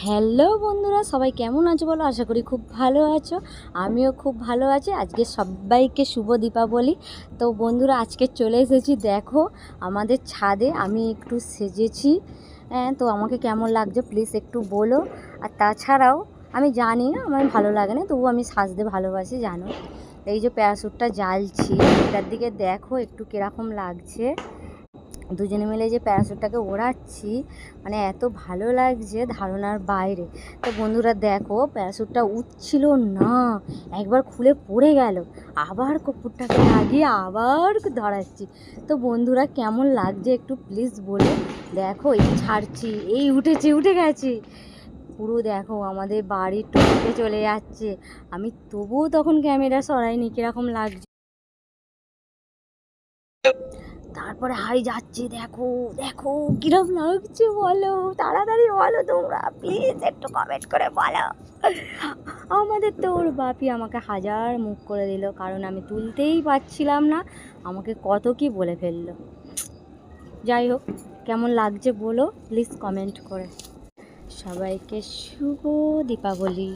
Hello বন্ধুরা, সবাই কেমন আছো বলো? আশা করি খুব ভালো আছো। আমিও খুব ভালো আছি। আজকে সবাইকে শুভ দীপাবলি। তো বন্ধুরা, আজকে চলে এসেছি, দেখো আমাদের ছাদে আমি একটু সেজেছি। তো আমাকে কেমন লাগছে প্লিজ একটু বলো। আর তাছাড়াও আমি জানি না, আমার ভালো লাগে না, তবু আমি সাজতে ভালোবাসি জানো। এই যে প্যারাশুটটা জ্বালছি, এটার দিকে দেখো একটু কীরকম লাগছে। দুজনে মিলে যে প্যারাশুটটাকে ওড়াচ্ছি, মানে এত ভালো লাগছে ধারণার বাইরে। তো বন্ধুরা দেখো, প্যারাশুটটা উঠছিল না, একবার খুলে পড়ে গেল, আবার কপুরটাকে লাগিয়ে আবার ধরাচ্ছি। তো বন্ধুরা কেমন লাগছে একটু প্লিজ বলো। দেখো এই ছাড়ছি, এই উঠে গেছে পুরো, দেখো আমাদের বাড়ির টপকে চলে যাচ্ছে। আমি তবুও তখন ক্যামেরা সরাইনি, কীরকম লাগছে। তারপরে হাই যাচ্ছে, দেখো দেখো কিরম লাগছে বলো, তাড়াতাড়ি বলো তোমরা প্লিজ, একটু কমেন্ট করে বলো। আমাদের তো ওর বাপি আমাকে হাজার মুখ করে দিল, কারণ আমি তুলতেই পারছিলাম না, আমাকে কত কি বলে ফেললো। যাই হোক, কেমন লাগছে বলো প্লিজ কমেন্ট করে। সবাইকে শুভ দীপাবলি।